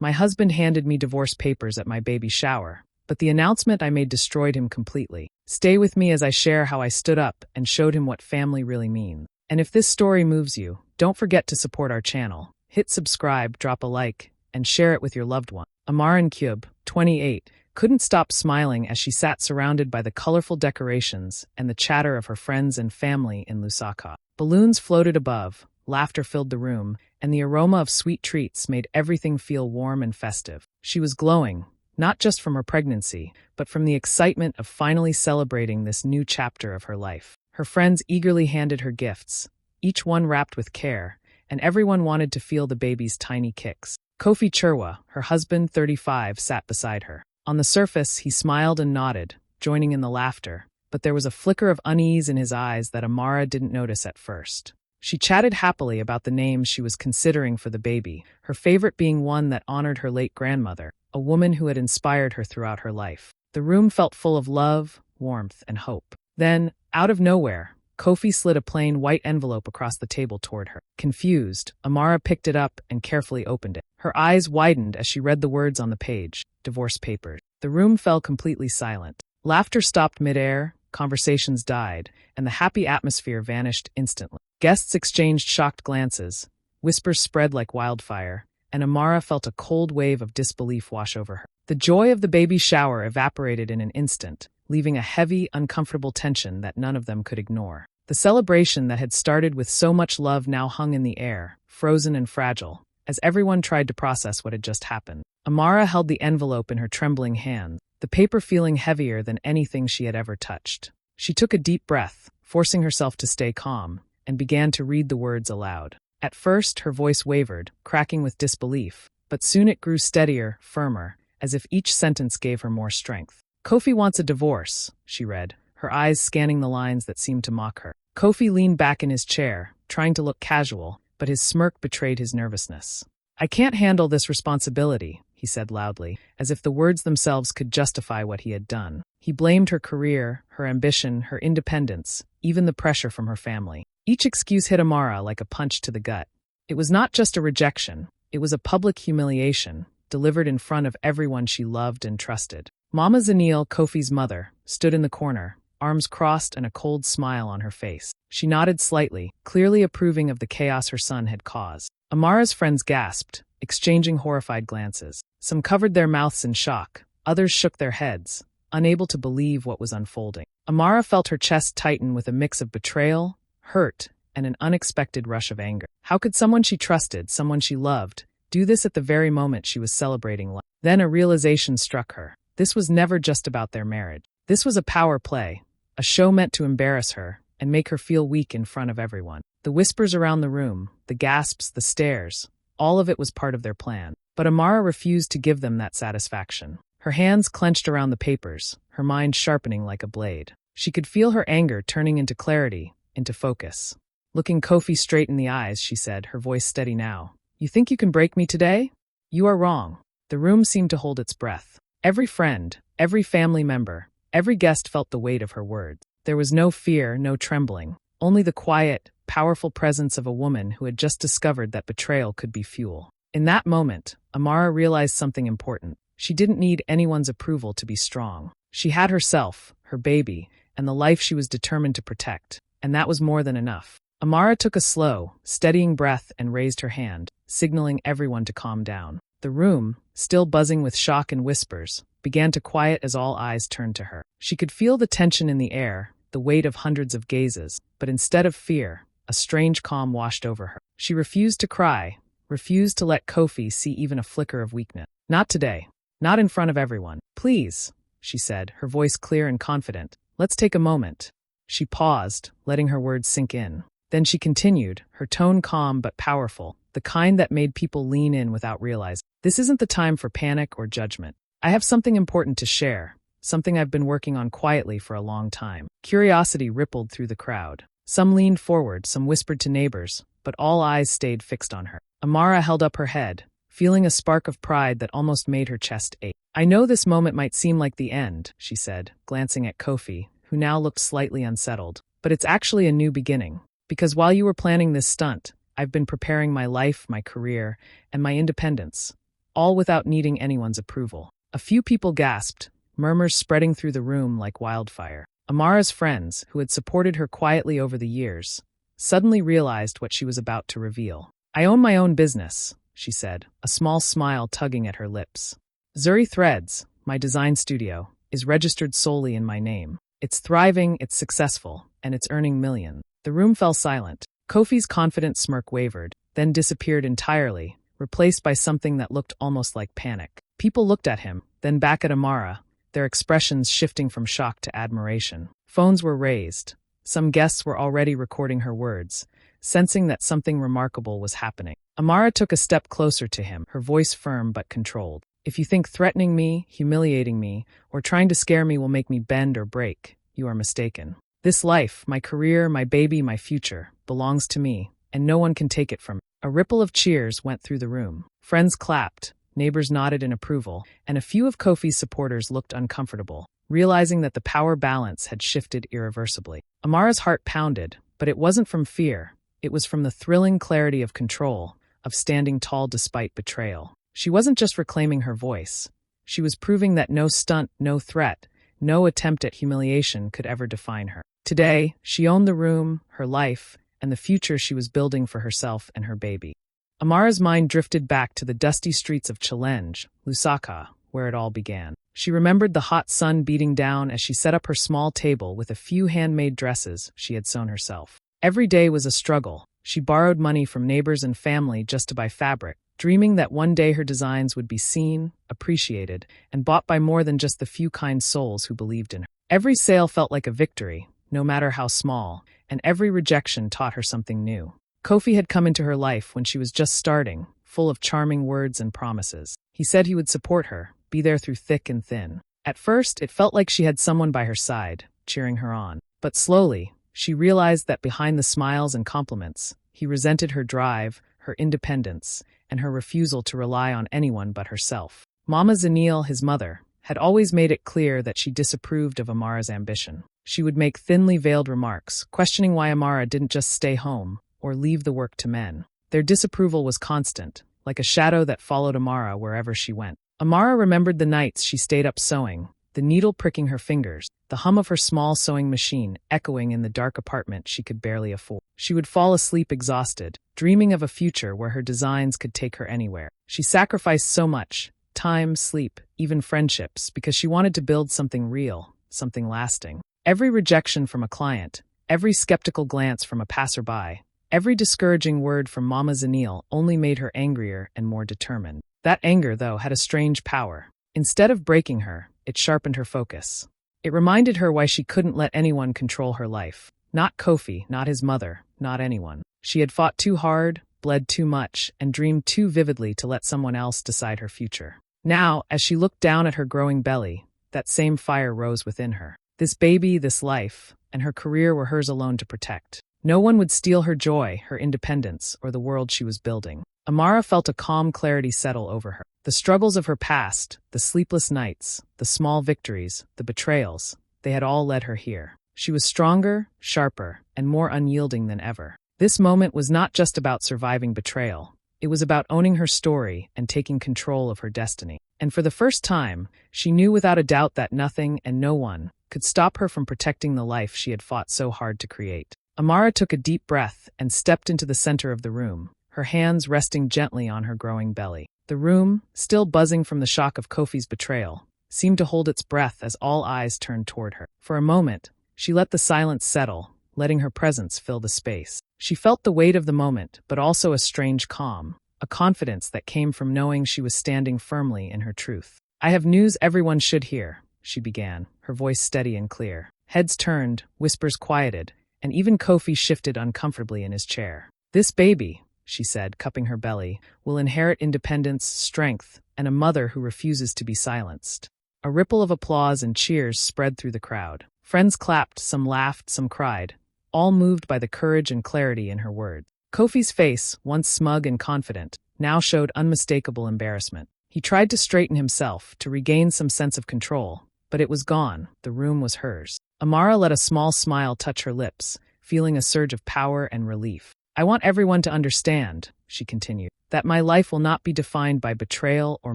My husband handed me divorce papers at my baby shower, but the announcement I made destroyed him completely. Stay with me as I share how I stood up and showed him what family really means. And if this story moves you, don't forget to support our channel. Hit subscribe, drop a like, and share it with your loved one. Amaran Kyub, 28, couldn't stop smiling as she sat surrounded by the colorful decorations and the chatter of her friends and family in Lusaka. Balloons floated above, laughter filled the room, and the aroma of sweet treats made everything feel warm and festive. She was glowing, not just from her pregnancy, but from the excitement of finally celebrating this new chapter of her life. Her friends eagerly handed her gifts, each one wrapped with care, and everyone wanted to feel the baby's tiny kicks. Kofi Chirwa, her husband, 35, sat beside her. On the surface, he smiled and nodded, joining in the laughter, but there was a flicker of unease in his eyes that Amara didn't notice at first. She chatted happily about the names she was considering for the baby, her favorite being one that honored her late grandmother, a woman who had inspired her throughout her life. The room felt full of love, warmth, and hope. Then, out of nowhere, Kofi slid a plain white envelope across the table toward her. Confused, Amara picked it up and carefully opened it. Her eyes widened as she read the words on the page, divorce papers. The room fell completely silent. Laughter stopped midair, conversations died, and the happy atmosphere vanished instantly. Guests exchanged shocked glances, whispers spread like wildfire, and Amara felt a cold wave of disbelief wash over her. The joy of the baby shower evaporated in an instant, leaving a heavy, uncomfortable tension that none of them could ignore. The celebration that had started with so much love now hung in the air, frozen and fragile, as everyone tried to process what had just happened. Amara held the envelope in her trembling hand, the paper feeling heavier than anything she had ever touched. She took a deep breath, forcing herself to stay calm, and began to read the words aloud. At first, her voice wavered, cracking with disbelief, but soon it grew steadier, firmer, as if each sentence gave her more strength. Kofi wants a divorce, she read, her eyes scanning the lines that seemed to mock her. Kofi leaned back in his chair, trying to look casual, but his smirk betrayed his nervousness. I can't handle this responsibility, he said loudly, as if the words themselves could justify what he had done. He blamed her career, her ambition, her independence, even the pressure from her family. Each excuse hit Amara like a punch to the gut. It was not just a rejection, it was a public humiliation, delivered in front of everyone she loved and trusted. Mama Zanil, Kofi's mother, stood in the corner, arms crossed and a cold smile on her face. She nodded slightly, clearly approving of the chaos her son had caused. Amara's friends gasped, exchanging horrified glances. Some covered their mouths in shock, others shook their heads, unable to believe what was unfolding. Amara felt her chest tighten with a mix of betrayal, hurt, and an unexpected rush of anger. How could someone she trusted, someone she loved, do this at the very moment she was celebrating life? Then a realization struck her. This was never just about their marriage. This was a power play, a show meant to embarrass her and make her feel weak in front of everyone. The whispers around the room, the gasps, the stares, all of it was part of their plan. But Amara refused to give them that satisfaction. Her hands clenched around the papers, her mind sharpening like a blade. She could feel her anger turning into clarity, into focus. Looking Kofi straight in the eyes, she said, her voice steady now. You think you can break me today? You are wrong. The room seemed to hold its breath. Every friend, every family member, every guest felt the weight of her words. There was no fear, no trembling, only the quiet, powerful presence of a woman who had just discovered that betrayal could be fuel. In that moment, Amara realized something important. She didn't need anyone's approval to be strong. She had herself, her baby, and the life she was determined to protect, and that was more than enough. Amara took a slow, steadying breath and raised her hand, signaling everyone to calm down. The room, still buzzing with shock and whispers, began to quiet as all eyes turned to her. She could feel the tension in the air, the weight of hundreds of gazes, but instead of fear, a strange calm washed over her. She refused to cry, refused to let Kofi see even a flicker of weakness. Not today. Not in front of everyone. Please, she said, her voice clear and confident. Let's take a moment. She paused, letting her words sink in. Then she continued, her tone calm but powerful, the kind that made people lean in without realizing. This isn't the time for panic or judgment. I have something important to share, something I've been working on quietly for a long time. Curiosity rippled through the crowd. Some leaned forward, some whispered to neighbors, but all eyes stayed fixed on her. Amara held up her head, feeling a spark of pride that almost made her chest ache. I know this moment might seem like the end, she said, glancing at Kofi, who now looked slightly unsettled. But it's actually a new beginning. Because while you were planning this stunt, I've been preparing my life, my career, and my independence. all without needing anyone's approval. A few people gasped, murmurs spreading through the room like wildfire. Amara's friends, who had supported her quietly over the years, suddenly realized what she was about to reveal. "I own my own business," she said, a small smile tugging at her lips. "Zuri Threads, my design studio, is registered solely in my name. It's thriving, it's successful, and it's earning millions." The room fell silent. Kofi's confident smirk wavered, then disappeared entirely, replaced by something that looked almost like panic. People looked at him, then back at Amara, their expressions shifting from shock to admiration. Phones were raised. Some guests were already recording her words, sensing that something remarkable was happening. Amara took a step closer to him, her voice firm but controlled. "If you think threatening me, humiliating me, or trying to scare me will make me bend or break, you are mistaken. This life, my career, my baby, my future, belongs to me, and no one can take it from me." A ripple of cheers went through the room. Friends clapped, neighbors nodded in approval, and a few of Kofi's supporters looked uncomfortable, realizing that the power balance had shifted irreversibly. Amara's heart pounded, but it wasn't from fear. It was from the thrilling clarity of control, of standing tall despite betrayal. She wasn't just reclaiming her voice. She was proving that no stunt, no threat, no attempt at humiliation could ever define her. Today, she owned the room, her life, and the future she was building for herself and her baby. Amara's mind drifted back to the dusty streets of Challenge, Lusaka, where it all began. She remembered the hot sun beating down as she set up her small table with a few handmade dresses she had sewn herself. Every day was a struggle. She borrowed money from neighbors and family just to buy fabric, dreaming that one day her designs would be seen, appreciated, and bought by more than just the few kind souls who believed in her. Every sale felt like a victory, no matter how small, and every rejection taught her something new. Kofi had come into her life when she was just starting, full of charming words and promises. He said he would support her, be there through thick and thin. At first, it felt like she had someone by her side, cheering her on. But slowly, she realized that behind the smiles and compliments, he resented her drive, her independence, and her refusal to rely on anyone but herself. Mama Zanil, his mother, had always made it clear that she disapproved of Amara's ambition. She would make thinly veiled remarks, questioning why Amara didn't just stay home or leave the work to men. Their disapproval was constant, like a shadow that followed Amara wherever she went. Amara remembered the nights she stayed up sewing, the needle pricking her fingers, the hum of her small sewing machine echoing in the dark apartment she could barely afford. She would fall asleep exhausted, dreaming of a future where her designs could take her anywhere. She sacrificed so much, time, sleep, even friendships, because she wanted to build something real, something lasting. Every rejection from a client, every skeptical glance from a passerby, every discouraging word from Mama Zanil only made her angrier and more determined. That anger, though, had a strange power. Instead of breaking her, it sharpened her focus. It reminded her why she couldn't let anyone control her life. Not Kofi, not his mother, not anyone. She had fought too hard, bled too much, and dreamed too vividly to let someone else decide her future. Now, as she looked down at her growing belly, that same fire rose within her. This baby, this life, and her career were hers alone to protect. No one would steal her joy, her independence, or the world she was building. Amara felt a calm clarity settle over her. The struggles of her past, the sleepless nights, the small victories, the betrayals, they had all led her here. She was stronger, sharper, and more unyielding than ever. This moment was not just about surviving betrayal. It was about owning her story and taking control of her destiny. And for the first time, she knew without a doubt that nothing and no one could stop her from protecting the life she had fought so hard to create. Amara took a deep breath and stepped into the center of the room, her hands resting gently on her growing belly. The room, still buzzing from the shock of Kofi's betrayal, seemed to hold its breath as all eyes turned toward her. For a moment, she let the silence settle, letting her presence fill the space. She felt the weight of the moment, but also a strange calm, a confidence that came from knowing she was standing firmly in her truth. "I have news everyone should hear," she began, her voice steady and clear. Heads turned, whispers quieted, and even Kofi shifted uncomfortably in his chair. "This baby," she said, cupping her belly, "will inherit independence, strength, and a mother who refuses to be silenced." A ripple of applause and cheers spread through the crowd. Friends clapped, some laughed, some cried, all moved by the courage and clarity in her words. Kofi's face, once smug and confident, now showed unmistakable embarrassment. He tried to straighten himself, to regain some sense of control, but it was gone. The room was hers. Amara let a small smile touch her lips, feeling a surge of power and relief. "I want everyone to understand, she continued, that my life will not be defined by betrayal or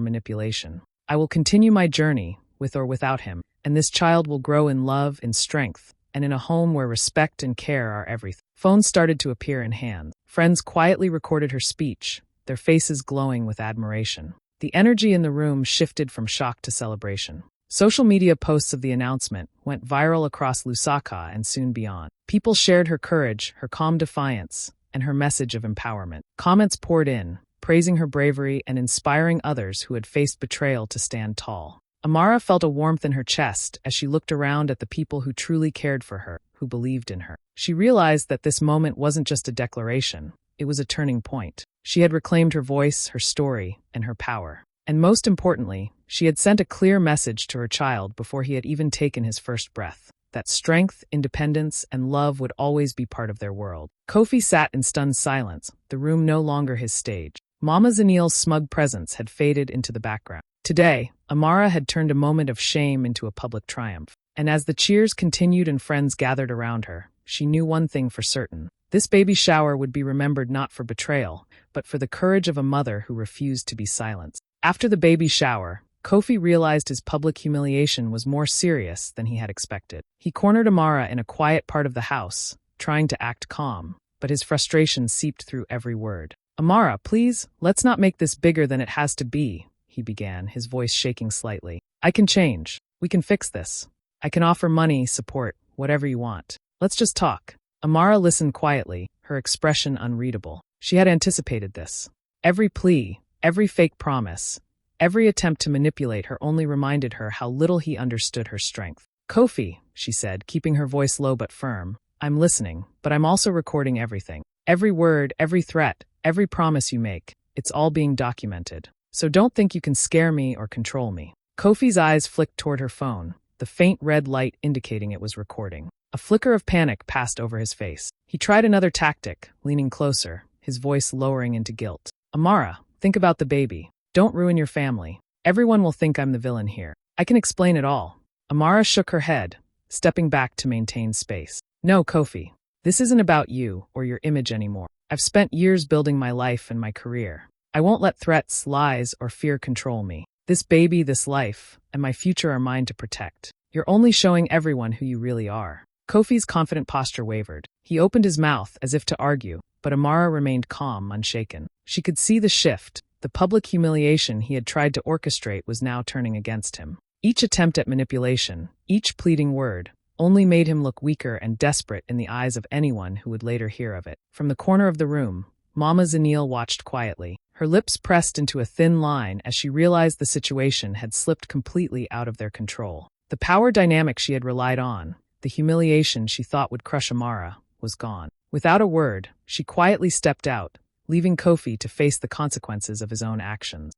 manipulation. I will continue my journey, with or without him, and this child will grow in love, in strength, and in a home where respect and care are everything. Phones started to appear in hands. Friends quietly recorded her speech, their faces glowing with admiration. The energy in the room shifted from shock to celebration. Social media posts of the announcement went viral across Lusaka and soon beyond. People shared her courage, her calm defiance, and her message of empowerment. Comments poured in, praising her bravery and inspiring others who had faced betrayal to stand tall. Amara felt a warmth in her chest as she looked around at the people who truly cared for her, who believed in her. She realized that this moment wasn't just a declaration, it was a turning point. She had reclaimed her voice, her story, and her power. And most importantly, she had sent a clear message to her child before he had even taken his first breath, that strength, independence, and love would always be part of their world. Kofi sat in stunned silence, the room no longer his stage. Mama Zanil's smug presence had faded into the background. Today, Amara had turned a moment of shame into a public triumph. And as the cheers continued and friends gathered around her, she knew one thing for certain. This baby shower would be remembered not for betrayal, but for the courage of a mother who refused to be silenced. After the baby shower, Kofi realized his public humiliation was more serious than he had expected. He cornered Amara in a quiet part of the house, trying to act calm, but his frustration seeped through every word. Amara, please, let's not make this bigger than it has to be, he began, his voice shaking slightly. I can change. We can fix this. I can offer money, support, whatever you want. Let's just talk. Amara listened quietly, her expression unreadable. She had anticipated this. Every plea, every fake promise, every attempt to manipulate her only reminded her how little he understood her strength. Kofi, she said, keeping her voice low but firm, I'm listening, but I'm also recording everything. Every word, every threat, every promise you make, it's all being documented. So don't think you can scare me or control me. Kofi's eyes flicked toward her phone, the faint red light indicating it was recording. A flicker of panic passed over his face. He tried another tactic, leaning closer, his voice lowering into guilt. Amara, think about the baby. Don't ruin your family. Everyone will think I'm the villain here. I can explain it all. Amara shook her head, stepping back to maintain space. No, Kofi. This isn't about you or your image anymore. I've spent years building my life and my career. I won't let threats, lies, or fear control me. This baby, this life, and my future are mine to protect. You're only showing everyone who you really are. Kofi's confident posture wavered. He opened his mouth as if to argue, but Amara remained calm, unshaken. She could see the shift. The public humiliation he had tried to orchestrate was now turning against him. Each attempt at manipulation, each pleading word, only made him look weaker and desperate in the eyes of anyone who would later hear of it. From the corner of the room, Mama Zanil watched quietly, her lips pressed into a thin line as she realized the situation had slipped completely out of their control. The power dynamic she had relied on, the humiliation she thought would crush Amara, was gone. Without a word, she quietly stepped out, leaving Kofi to face the consequences of his own actions.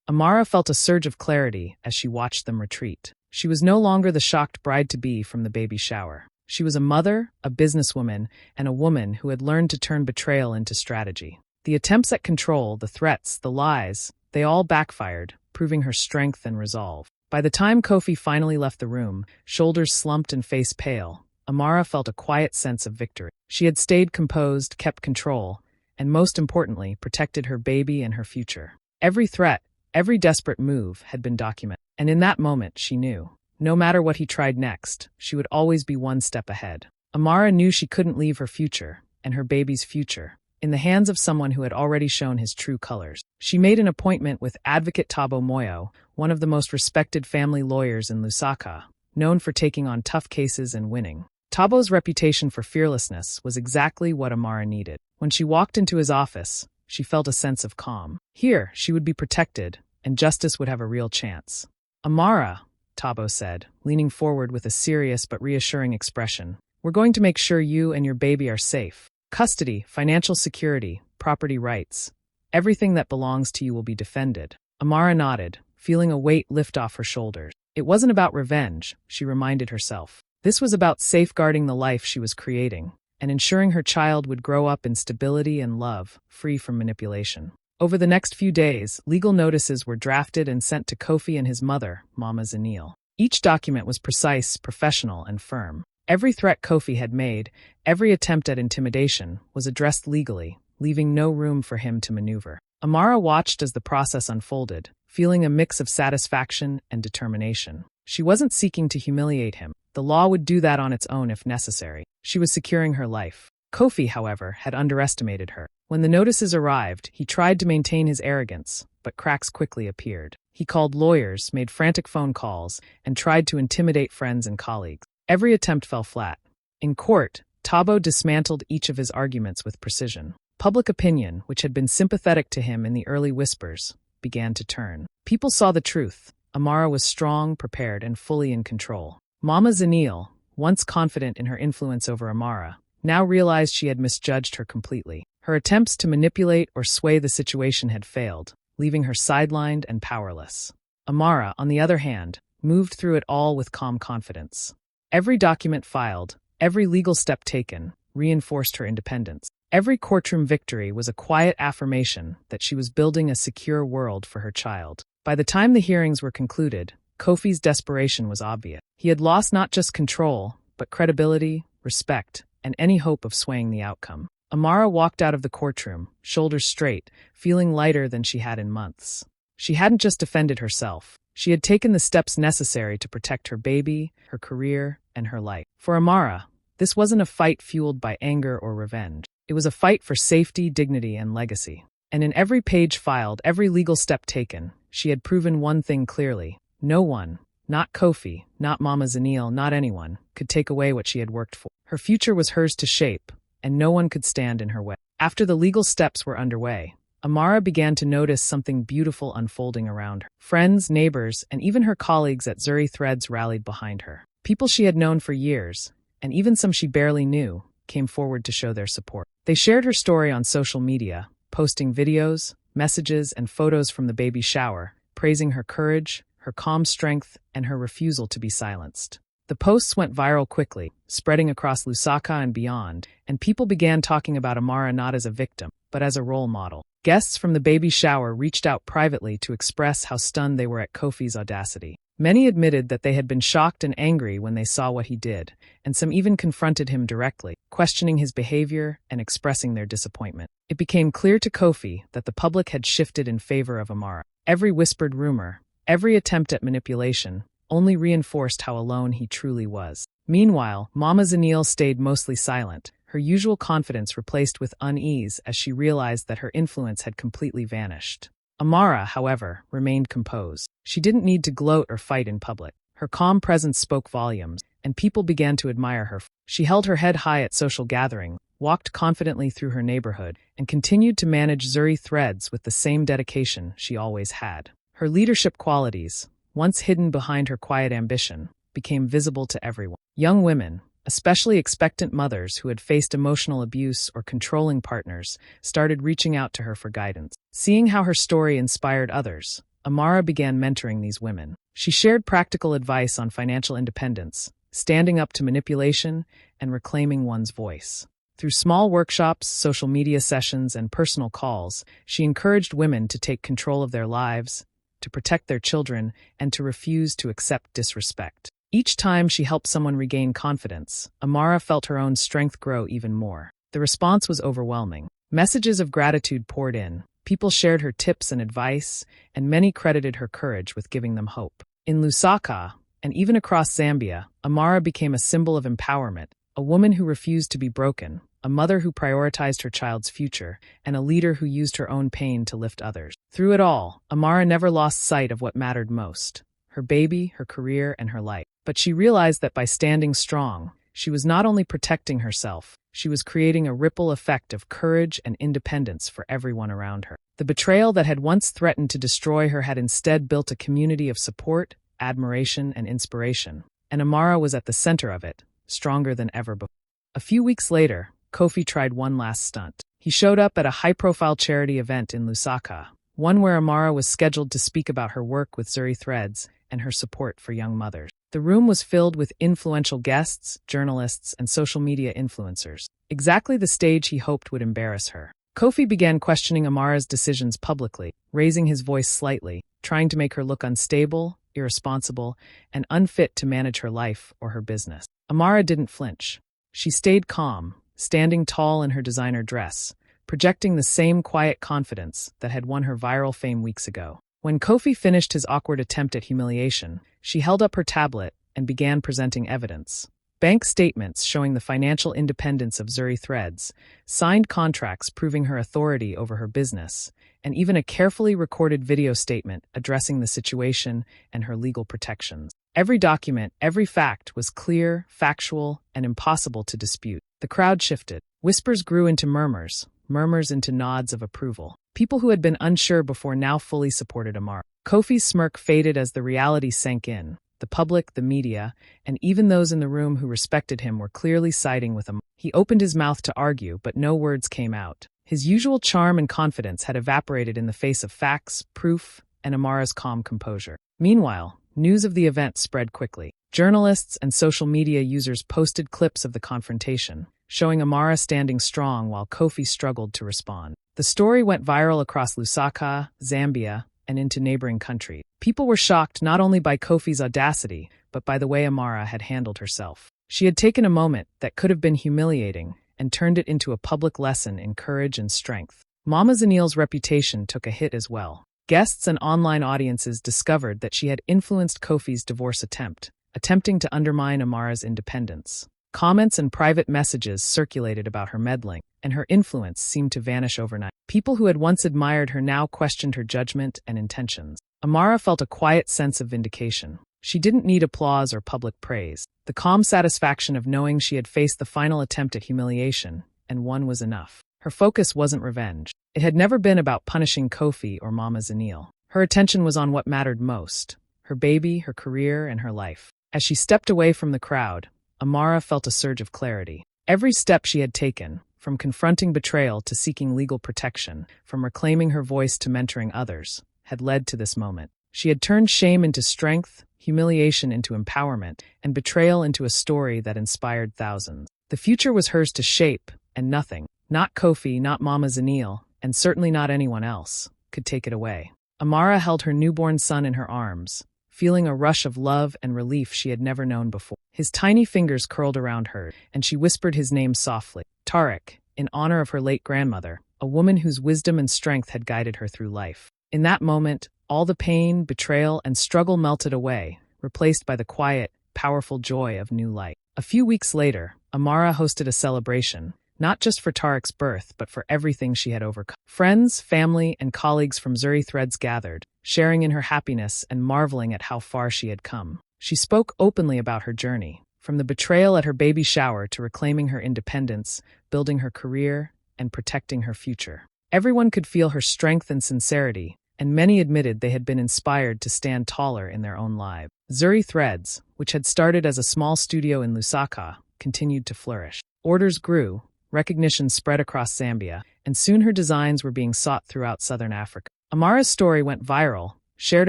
Amara felt a surge of clarity as she watched them retreat. She was no longer the shocked bride-to-be from the baby shower. She was a mother, a businesswoman, and a woman who had learned to turn betrayal into strategy. The attempts at control, the threats, the lies, they all backfired, proving her strength and resolve. By the time Kofi finally left the room, shoulders slumped and face pale, Amara felt a quiet sense of victory. She had stayed composed, kept control, and most importantly, protected her baby and her future. Every threat, every desperate move had been documented, and in that moment she knew, no matter what he tried next, she would always be one step ahead. Amara knew she couldn't leave her future, and her baby's future, in the hands of someone who had already shown his true colors. She made an appointment with Advocate Tabo Moyo, one of the most respected family lawyers in Lusaka, known for taking on tough cases and winning. Tabo's reputation for fearlessness was exactly what Amara needed. When she walked into his office, she felt a sense of calm. Here, she would be protected, and justice would have a real chance. Amara, Tabo said, leaning forward with a serious but reassuring expression, we're going to make sure you and your baby are safe. Custody, financial security, property rights, everything that belongs to you will be defended. Amara nodded, feeling a weight lift off her shoulders. It wasn't about revenge, she reminded herself. This was about safeguarding the life she was creating, and ensuring her child would grow up in stability and love, free from manipulation. Over the next few days, legal notices were drafted and sent to Kofi and his mother, Mama Zanil. Each document was precise, professional, and firm. Every threat Kofi had made, every attempt at intimidation, was addressed legally, leaving no room for him to maneuver. Amara watched as the process unfolded, feeling a mix of satisfaction and determination. She wasn't seeking to humiliate him. The law would do that on its own if necessary. She was securing her life. Kofi, however, had underestimated her. When the notices arrived, he tried to maintain his arrogance, but cracks quickly appeared. He called lawyers, made frantic phone calls, and tried to intimidate friends and colleagues. Every attempt fell flat. In court, Tabo dismantled each of his arguments with precision. Public opinion, which had been sympathetic to him in the early whispers, began to turn. People saw the truth. Amara was strong, prepared, and fully in control. Mama Zanil, once confident in her influence over Amara, now realized she had misjudged her completely. Her attempts to manipulate or sway the situation had failed, leaving her sidelined and powerless. Amara, on the other hand, moved through it all with calm confidence. Every document filed, every legal step taken, reinforced her independence. Every courtroom victory was a quiet affirmation that she was building a secure world for her child. By the time the hearings were concluded, Kofi's desperation was obvious. He had lost not just control, but credibility, respect, and any hope of swaying the outcome. Amara walked out of the courtroom, shoulders straight, feeling lighter than she had in months. She hadn't just defended herself. She had taken the steps necessary to protect her baby, her career, and her life. For Amara, this wasn't a fight fueled by anger or revenge. It was a fight for safety, dignity, and legacy. And in every page filed, every legal step taken, she had proven one thing clearly. No one, not Kofi, not Mama Zanil, not anyone, could take away what she had worked for. Her future was hers to shape, and no one could stand in her way. After the legal steps were underway, Amara began to notice something beautiful unfolding around her. Friends, neighbors, and even her colleagues at Zuri Threads rallied behind her. People she had known for years, and even some she barely knew, came forward to show their support. They shared her story on social media, posting videos, messages, and photos from the baby shower, praising her courage, her calm strength, and her refusal to be silenced. The posts went viral quickly, spreading across Lusaka and beyond, and people began talking about Amara not as a victim, but as a role model. Guests from the baby shower reached out privately to express how stunned they were at Kofi's audacity. Many admitted that they had been shocked and angry when they saw what he did, and some even confronted him directly, questioning his behavior and expressing their disappointment. It became clear to Kofi that the public had shifted in favor of Amara. Every whispered rumor, every attempt at manipulation, only reinforced how alone he truly was. Meanwhile, Mama Zanil stayed mostly silent, her usual confidence replaced with unease as she realized that her influence had completely vanished. Amara, however, remained composed. She didn't need to gloat or fight in public. Her calm presence spoke volumes, and people began to admire her. She held her head high at social gatherings, walked confidently through her neighborhood, and continued to manage Zuri Threads with the same dedication she always had. Her leadership qualities, once hidden behind her quiet ambition, became visible to everyone. Young women, especially expectant mothers who had faced emotional abuse or controlling partners, started reaching out to her for guidance. Seeing how her story inspired others, Amara began mentoring these women. She shared practical advice on financial independence, standing up to manipulation, and reclaiming one's voice. Through small workshops, social media sessions, and personal calls, she encouraged women to take control of their lives, to protect their children, and to refuse to accept disrespect. Each time she helped someone regain confidence, Amara felt her own strength grow even more. The response was overwhelming. Messages of gratitude poured in. People shared her tips and advice, and many credited her courage with giving them hope. In Lusaka, and even across Zambia, Amara became a symbol of empowerment, a woman who refused to be broken, a mother who prioritized her child's future, and a leader who used her own pain to lift others. Through it all, Amara never lost sight of what mattered most: her baby, her career, and her life. But she realized that by standing strong, she was not only protecting herself, she was creating a ripple effect of courage and independence for everyone around her. The betrayal that had once threatened to destroy her had instead built a community of support, admiration, and inspiration, and Amara was at the center of it, stronger than ever before. A few weeks later, Kofi tried one last stunt. He showed up at a high-profile charity event in Lusaka, one where Amara was scheduled to speak about her work with Zuri Threads and her support for young mothers. The room was filled with influential guests, journalists, and social media influencers. Exactly the stage he hoped would embarrass her. Kofi began questioning Amara's decisions publicly, raising his voice slightly, trying to make her look unstable, irresponsible, and unfit to manage her life or her business. Amara didn't flinch. She stayed calm, standing tall in her designer dress, projecting the same quiet confidence that had won her viral fame weeks ago. When Kofi finished his awkward attempt at humiliation, she held up her tablet and began presenting evidence. Bank statements showing the financial independence of Zuri Threads, signed contracts proving her authority over her business, and even a carefully recorded video statement addressing the situation and her legal protections. Every document, every fact was clear, factual, and impossible to dispute. The crowd shifted. Whispers grew into murmurs, murmurs into nods of approval. People who had been unsure before now fully supported Amara. Kofi's smirk faded as the reality sank in. The public, the media, and even those in the room who respected him were clearly siding with him. He opened his mouth to argue, but no words came out. His usual charm and confidence had evaporated in the face of facts, proof, and Amara's calm composure. Meanwhile, news of the event spread quickly. Journalists and social media users posted clips of the confrontation, showing Amara standing strong while Kofi struggled to respond. The story went viral across Lusaka, Zambia, and into neighboring countries. People were shocked not only by Kofi's audacity, but by the way Amara had handled herself. She had taken a moment that could have been humiliating and turned it into a public lesson in courage and strength. Mama Zanil's reputation took a hit as well. Guests and online audiences discovered that she had influenced Kofi's divorce attempt, attempting to undermine Amara's independence. Comments and private messages circulated about her meddling, and her influence seemed to vanish overnight. People who had once admired her now questioned her judgment and intentions. Amara felt a quiet sense of vindication. She didn't need applause or public praise. The calm satisfaction of knowing she had faced the final attempt at humiliation, and one was enough. Her focus wasn't revenge. It had never been about punishing Kofi or Mama Zanil. Her attention was on what mattered most: her baby, her career, and her life. As she stepped away from the crowd, Amara felt a surge of clarity. Every step she had taken, from confronting betrayal to seeking legal protection, from reclaiming her voice to mentoring others, had led to this moment. She had turned shame into strength, humiliation into empowerment, and betrayal into a story that inspired thousands. The future was hers to shape, and nothing, not Kofi, not Mama Zanil, and certainly not anyone else, could take it away. Amara held her newborn son in her arms, feeling a rush of love and relief she had never known before. His tiny fingers curled around her, and she whispered his name softly, Tariq, in honor of her late grandmother, a woman whose wisdom and strength had guided her through life. In that moment, all the pain, betrayal, and struggle melted away, replaced by the quiet, powerful joy of new life. A few weeks later, Amara hosted a celebration, not just for Tariq's birth, but for everything she had overcome. Friends, family, and colleagues from Zuri Threads gathered, sharing in her happiness and marveling at how far she had come. She spoke openly about her journey, from the betrayal at her baby shower to reclaiming her independence, building her career, and protecting her future. Everyone could feel her strength and sincerity, and many admitted they had been inspired to stand taller in their own lives. Zuri Threads, which had started as a small studio in Lusaka, continued to flourish. Orders grew, recognition spread across Zambia, and soon her designs were being sought throughout southern Africa. Amara's story went viral, shared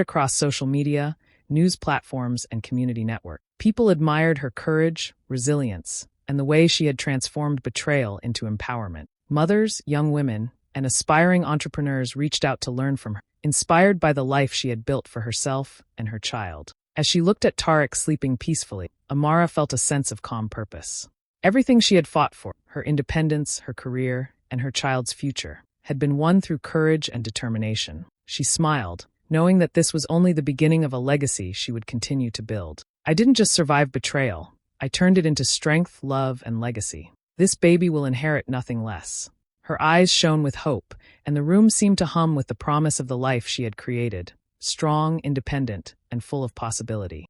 across social media, news platforms, and community networks. People admired her courage, resilience, and the way she had transformed betrayal into empowerment. Mothers, young women, and aspiring entrepreneurs reached out to learn from her, inspired by the life she had built for herself and her child. As she looked at Tariq sleeping peacefully, Amara felt a sense of calm purpose. Everything she had fought for, her independence, her career, and her child's future, had been won through courage and determination. She smiled, knowing that this was only the beginning of a legacy she would continue to build. I didn't just survive betrayal, I turned it into strength, love, and legacy. This baby will inherit nothing less. Her eyes shone with hope, and the room seemed to hum with the promise of the life she had created, strong, independent, and full of possibility.